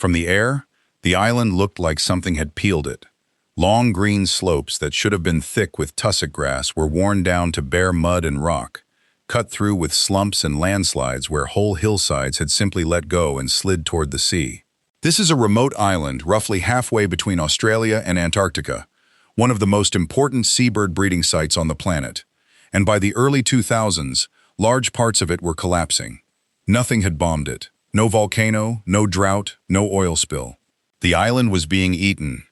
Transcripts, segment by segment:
From the air, the island looked like something had peeled it. Long green slopes that should have been thick with tussock grass were worn down to bare mud and rock, cut through with slumps and landslides where whole hillsides had simply let go and slid toward the sea. This is a remote island roughly halfway between Australia and Antarctica, one of the most important seabird breeding sites on the planet. And by the early 2000s, large parts of it were collapsing. Nothing had bombed it. No volcano, no drought, no oil spill. The island was being eaten.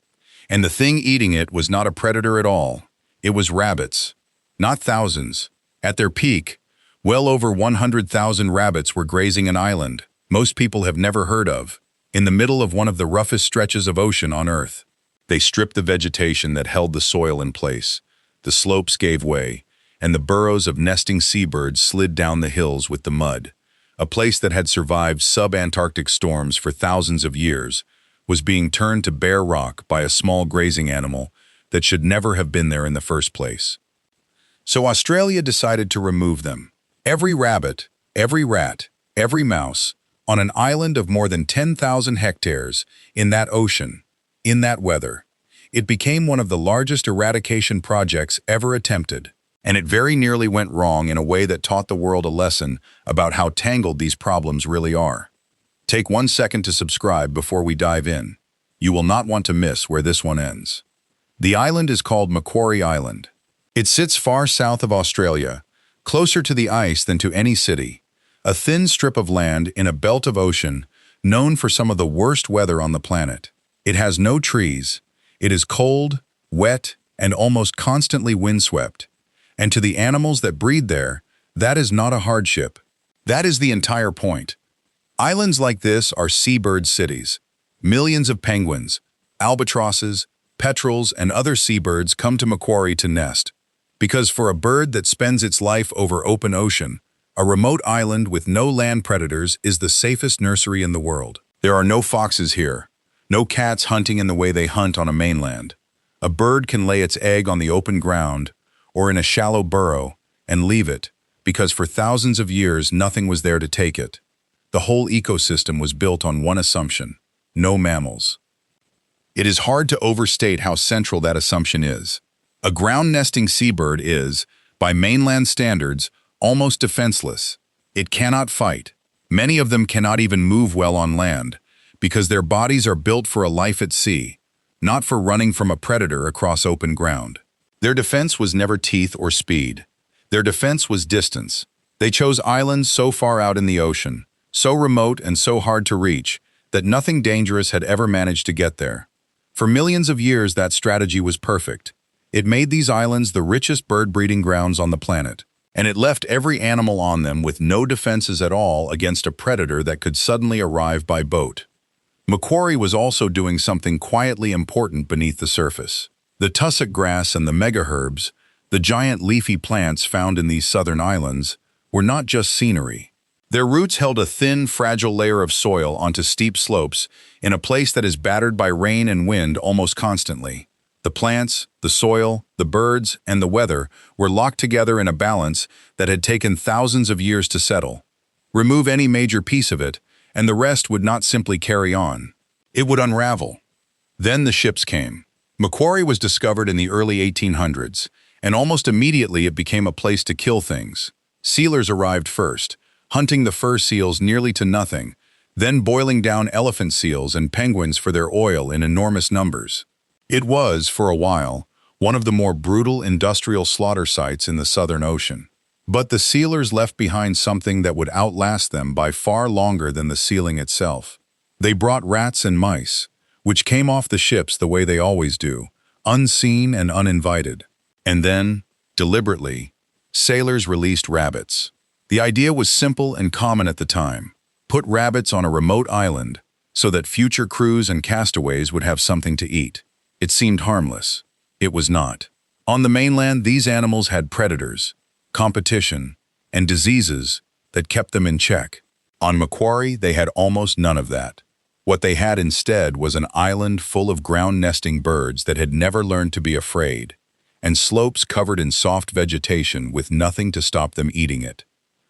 And the thing eating it was not a predator at all. It was rabbits. Not thousands. At their peak, well over 100,000 rabbits were grazing an island most people have never heard of, in the middle of one of the roughest stretches of ocean on Earth. They stripped the vegetation that held the soil in place. The slopes gave way, and the burrows of nesting seabirds slid down the hills with the mud. A place that had survived sub-Antarctic storms for thousands of years was being turned to bare rock by a small grazing animal that should never have been there in the first place. So Australia decided to remove them. Every rabbit, every rat, every mouse, on an island of more than 10,000 hectares, in that ocean, in that weather. It became one of the largest eradication projects ever attempted, and it very nearly went wrong in a way that taught the world a lesson about how tangled these problems really are. Take 1 second to subscribe before we dive in. You will not want to miss where this one ends. The island is called Macquarie Island. It sits far south of Australia, closer to the ice than to any city, a thin strip of land in a belt of ocean known for some of the worst weather on the planet. It has no trees. It is cold, wet, and almost constantly windswept. And to the animals that breed there, that is not a hardship. That is the entire point. Islands like this are seabird cities. Millions of penguins, albatrosses, petrels, and other seabirds come to Macquarie to nest. Because for a bird that spends its life over open ocean, a remote island with no land predators is the safest nursery in the world. There are no foxes here, no cats hunting in the way they hunt on a mainland. A bird can lay its egg on the open ground or in a shallow burrow and leave it, because for thousands of years nothing was there to take it. The whole ecosystem was built on one assumption: no mammals. It is hard to overstate how central that assumption is. A ground-nesting seabird is, by mainland standards, almost defenseless. It cannot fight. Many of them cannot even move well on land, because their bodies are built for a life at sea, not for running from a predator across open ground. Their defense was never teeth or speed. Their defense was distance. They chose islands so far out in the ocean, so remote and so hard to reach, that nothing dangerous had ever managed to get there. For millions of years, that strategy was perfect. It made these islands the richest bird breeding grounds on the planet, and it left every animal on them with no defenses at all against a predator that could suddenly arrive by boat. Macquarie was also doing something quietly important beneath the surface. The tussock grass and the megaherbs, the giant leafy plants found in these southern islands, were not just scenery. Their roots held a thin, fragile layer of soil onto steep slopes in a place that is battered by rain and wind almost constantly. The plants, the soil, the birds, and the weather were locked together in a balance that had taken thousands of years to settle. Remove any major piece of it, and the rest would not simply carry on. It would unravel. Then the ships came. Macquarie was discovered in the early 1800s, and almost immediately it became a place to kill things. Sealers arrived first, hunting the fur seals nearly to nothing, then boiling down elephant seals and penguins for their oil in enormous numbers. It was, for a while, one of the more brutal industrial slaughter sites in the Southern Ocean. But the sealers left behind something that would outlast them by far longer than the sealing itself. They brought rats and mice, which came off the ships the way they always do, unseen and uninvited. And then, deliberately, sailors released rabbits. The idea was simple and common at the time. Put rabbits on a remote island so that future crews and castaways would have something to eat. It seemed harmless. It was not. On the mainland, these animals had predators, competition, and diseases that kept them in check. On Macquarie, they had almost none of that. What they had instead was an island full of ground-nesting birds that had never learned to be afraid, and slopes covered in soft vegetation with nothing to stop them eating it.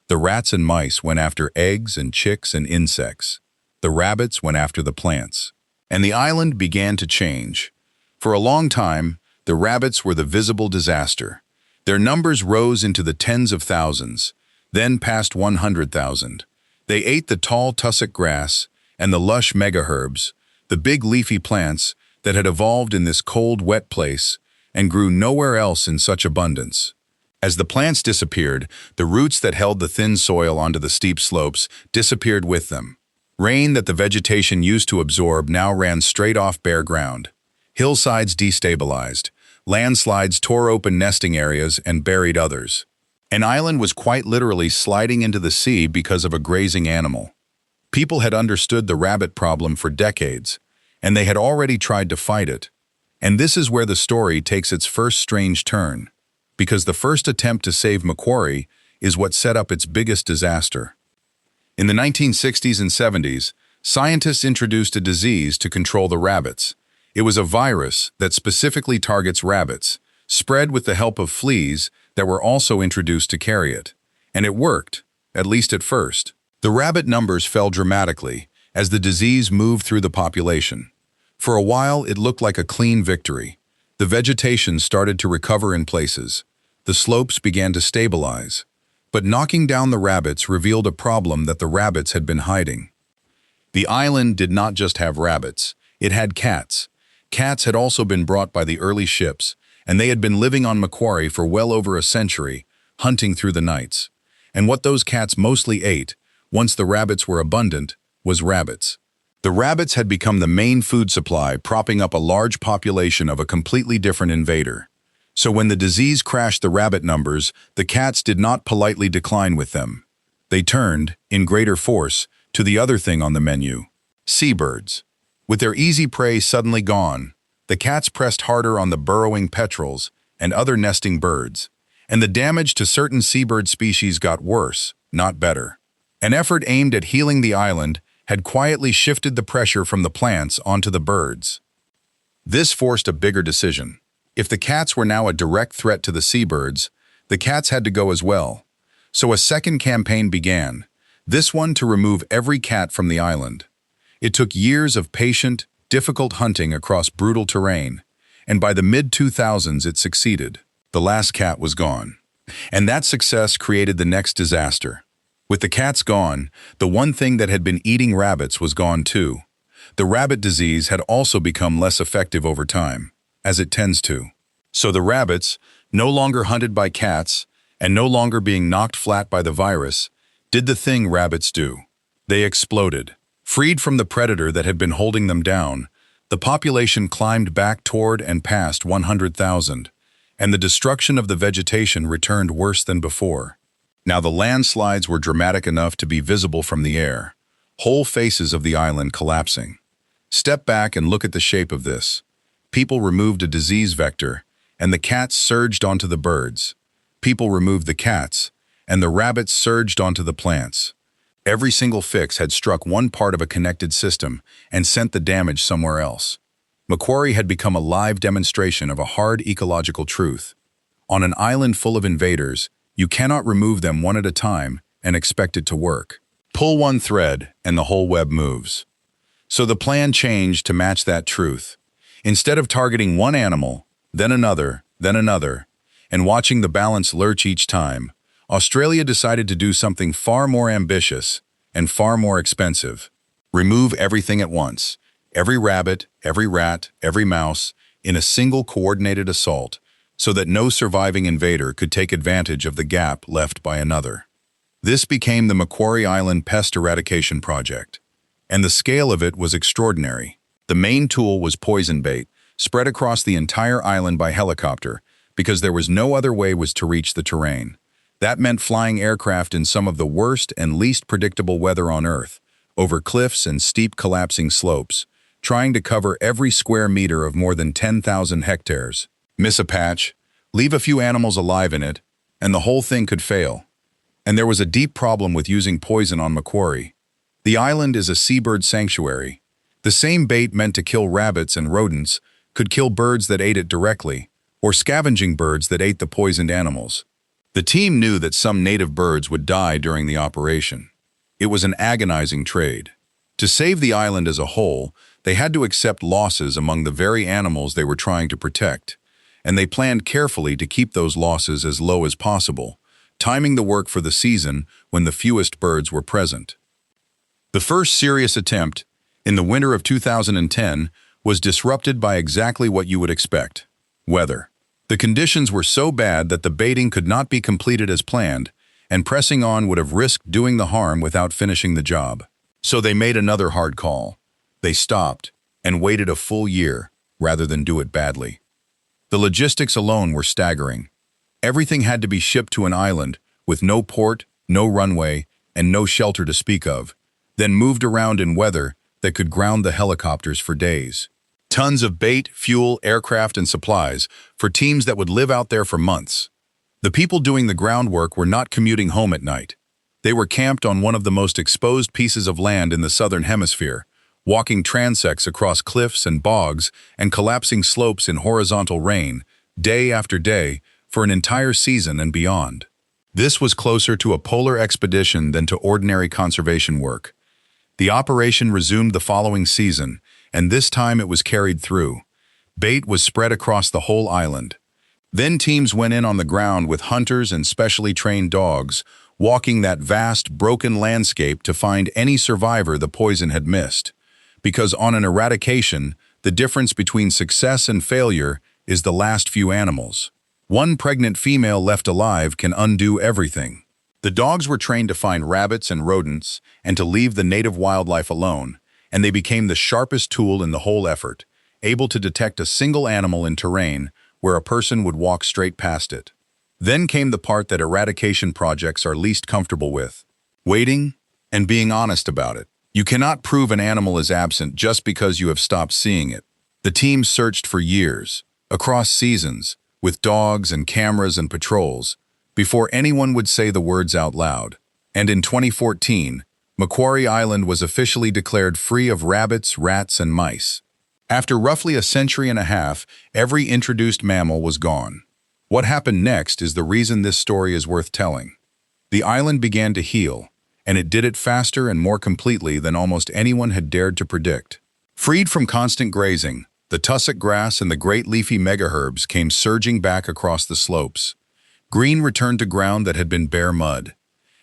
The rats and mice went after eggs and chicks and insects. The rabbits went after the plants. And the island began to change. For a long time, the rabbits were the visible disaster. Their numbers rose into the tens of thousands, then past 100,000. They ate the tall tussock grass and the lush megaherbs, the big leafy plants that had evolved in this cold, wet place and grew nowhere else in such abundance. As the plants disappeared, the roots that held the thin soil onto the steep slopes disappeared with them. Rain that the vegetation used to absorb now ran straight off bare ground. Hillsides destabilized. Landslides tore open nesting areas and buried others. An island was quite literally sliding into the sea because of a grazing animal. People had understood the rabbit problem for decades, and they had already tried to fight it. And this is where the story takes its first strange turn, because the first attempt to save Macquarie is what set up its biggest disaster. In the 1960s and 70s, scientists introduced a disease to control the rabbits. It was a virus that specifically targets rabbits, spread with the help of fleas that were also introduced to carry it. And it worked, at least at first. The rabbit numbers fell dramatically as the disease moved through the population. For a while, it looked like a clean victory. The vegetation started to recover in places. The slopes began to stabilize. But knocking down the rabbits revealed a problem that the rabbits had been hiding. The island did not just have rabbits, it had cats. Cats had also been brought by the early ships, and they had been living on Macquarie for well over a century, hunting through the nights. And what those cats mostly ate, once the rabbits were abundant, was rabbits. The rabbits had become the main food supply, propping up a large population of a completely different invader. So when the disease crashed the rabbit numbers, the cats did not politely decline with them. They turned, in greater force, to the other thing on the menu: seabirds. With their easy prey suddenly gone, the cats pressed harder on the burrowing petrels and other nesting birds, and the damage to certain seabird species got worse, not better. An effort aimed at healing the island had quietly shifted the pressure from the plants onto the birds. This forced a bigger decision. If the cats were now a direct threat to the seabirds, the cats had to go as well. So a second campaign began, this one to remove every cat from the island. It took years of patient, difficult hunting across brutal terrain, and by the mid-2000s it succeeded. The last cat was gone. And that success created the next disaster. With the cats gone, the one thing that had been eating rabbits was gone too. The rabbit disease had also become less effective over time, as it tends to. So the rabbits, no longer hunted by cats and no longer being knocked flat by the virus, did the thing rabbits do. They exploded. Freed from the predator that had been holding them down, the population climbed back toward and past 100,000, and the destruction of the vegetation returned worse than before. Now the landslides were dramatic enough to be visible from the air, whole faces of the island collapsing. Step back and look at the shape of this. People removed a disease vector, and the cats surged onto the birds. People removed the cats, and the rabbits surged onto the plants. Every single fix had struck one part of a connected system and sent the damage somewhere else. Macquarie had become a live demonstration of a hard ecological truth. On an island full of invaders, you cannot remove them one at a time and expect it to work. Pull one thread, and the whole web moves. So the plan changed to match that truth. Instead of targeting one animal, then another, and watching the balance lurch each time, Australia decided to do something far more ambitious and far more expensive. Remove everything at once, every rabbit, every rat, every mouse, in a single coordinated assault, so that no surviving invader could take advantage of the gap left by another. This became the Macquarie Island Pest Eradication Project, and the scale of it was extraordinary. The main tool was poison bait, spread across the entire island by helicopter, because there was no other way was to reach the terrain. That meant flying aircraft in some of the worst and least predictable weather on Earth, over cliffs and steep collapsing slopes, trying to cover every square meter of more than 10,000 hectares. Miss a patch, leave a few animals alive in it, and the whole thing could fail. And there was a deep problem with using poison on Macquarie. The island is a seabird sanctuary. The same bait meant to kill rabbits and rodents could kill birds that ate it directly, or scavenging birds that ate the poisoned animals. The team knew that some native birds would die during the operation. It was an agonizing trade. To save the island as a whole, they had to accept losses among the very animals they were trying to protect, and they planned carefully to keep those losses as low as possible, timing the work for the season when the fewest birds were present. The first serious attempt, in the winter of 2010, was disrupted by exactly what you would expect: weather. The conditions were so bad that the baiting could not be completed as planned, and pressing on would have risked doing the harm without finishing the job. So they made another hard call. They stopped and waited a full year rather than do it badly. The logistics alone were staggering. Everything had to be shipped to an island with no port, no runway, and no shelter to speak of, then moved around in weather that could ground the helicopters for days. Tons of bait, fuel, aircraft, and supplies for teams that would live out there for months. The people doing the groundwork were not commuting home at night. They were camped on one of the most exposed pieces of land in the southern hemisphere, walking transects across cliffs and bogs and collapsing slopes in horizontal rain, day after day, for an entire season and beyond. This was closer to a polar expedition than to ordinary conservation work. The operation resumed the following season, and this time it was carried through. Bait was spread across the whole island. Then teams went in on the ground with hunters and specially trained dogs, walking that vast, broken landscape to find any survivor the poison had missed. Because on an eradication, the difference between success and failure is the last few animals. One pregnant female left alive can undo everything. The dogs were trained to find rabbits and rodents and to leave the native wildlife alone, and they became the sharpest tool in the whole effort, able to detect a single animal in terrain where a person would walk straight past it. Then came the part that eradication projects are least comfortable with: waiting and being honest about it. You cannot prove an animal is absent just because you have stopped seeing it. The team searched for years, across seasons, with dogs and cameras and patrols, before anyone would say the words out loud. And in 2014, Macquarie Island was officially declared free of rabbits, rats, and mice. After roughly a century and a half, every introduced mammal was gone. What happened next is the reason this story is worth telling. The island began to heal, and it did it faster and more completely than almost anyone had dared to predict. Freed from constant grazing, the tussock grass and the great leafy megaherbs came surging back across the slopes. Green returned to ground that had been bare mud.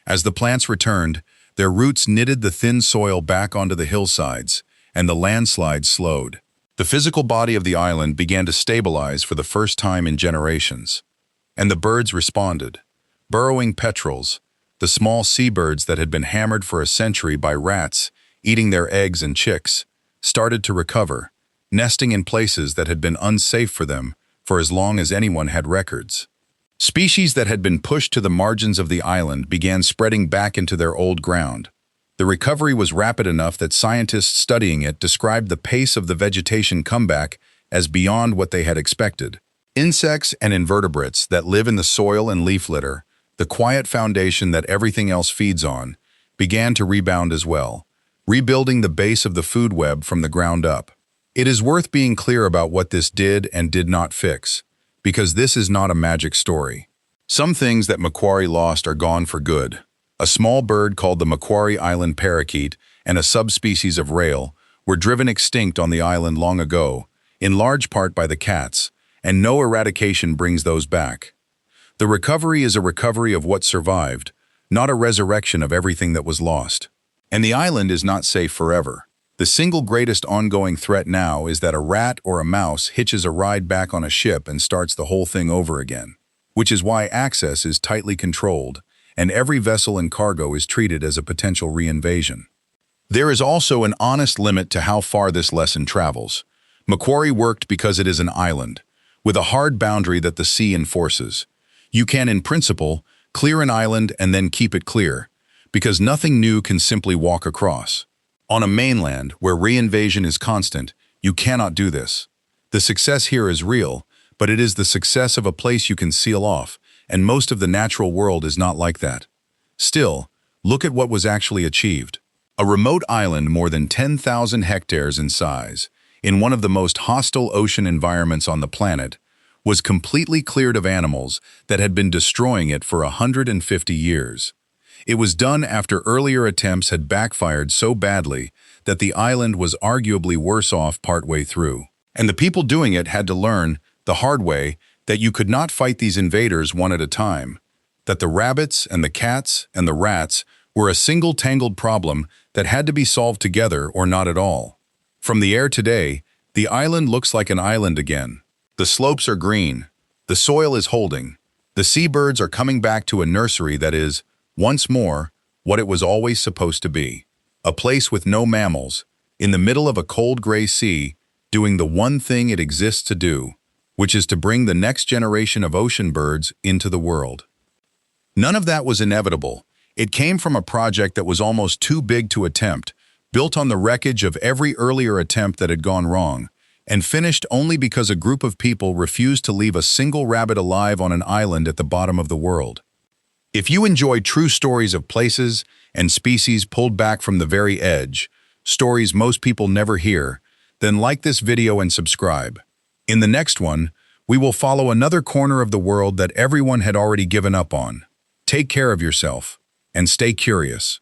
As the plants returned, their roots knitted the thin soil back onto the hillsides, and the landslides slowed. The physical body of the island began to stabilize for the first time in generations. And the birds responded. Burrowing petrels, the small seabirds that had been hammered for a century by rats, eating their eggs and chicks, started to recover, nesting in places that had been unsafe for them for as long as anyone had records. Species that had been pushed to the margins of the island began spreading back into their old ground. The recovery was rapid enough that scientists studying it described the pace of the vegetation comeback as beyond what they had expected. Insects and invertebrates that live in the soil and leaf litter, the quiet foundation that everything else feeds on, began to rebound as well, rebuilding the base of the food web from the ground up. It is worth being clear about what this did and did not fix, because this is not a magic story. Some things that Macquarie lost are gone for good. A small bird called the Macquarie Island parakeet and a subspecies of rail were driven extinct on the island long ago, in large part by the cats, and no eradication brings those back. The recovery is a recovery of what survived, not a resurrection of everything that was lost. And the island is not safe forever. The single greatest ongoing threat now is that a rat or a mouse hitches a ride back on a ship and starts the whole thing over again, which is why access is tightly controlled, and every vessel and cargo is treated as a potential reinvasion. There is also an honest limit to how far this lesson travels. Macquarie worked because it is an island, with a hard boundary that the sea enforces. You can, in principle, clear an island and then keep it clear, because nothing new can simply walk across. On a mainland, where reinvasion is constant, you cannot do this. The success here is real, but it is the success of a place you can seal off, and most of the natural world is not like that. Still, look at what was actually achieved. A remote island more than 10,000 hectares in size, in one of the most hostile ocean environments on the planet, was completely cleared of animals that had been destroying it for 150 years. It was done after earlier attempts had backfired so badly that the island was arguably worse off partway through. And the people doing it had to learn, the hard way, that you could not fight these invaders one at a time, that the rabbits and the cats and the rats were a single tangled problem that had to be solved together or not at all. From the air today, the island looks like an island again. The slopes are green, the soil is holding, the seabirds are coming back to a nursery that is, once more, what it was always supposed to be. A place with no mammals, in the middle of a cold gray sea, doing the one thing it exists to do, which is to bring the next generation of ocean birds into the world. None of that was inevitable. It came from a project that was almost too big to attempt, built on the wreckage of every earlier attempt that had gone wrong, and finished only because a group of people refused to leave a single rabbit alive on an island at the bottom of the world. If you enjoy true stories of places and species pulled back from the very edge, stories most people never hear, then like this video and subscribe. In the next one, we will follow another corner of the world that everyone had already given up on. Take care of yourself and stay curious.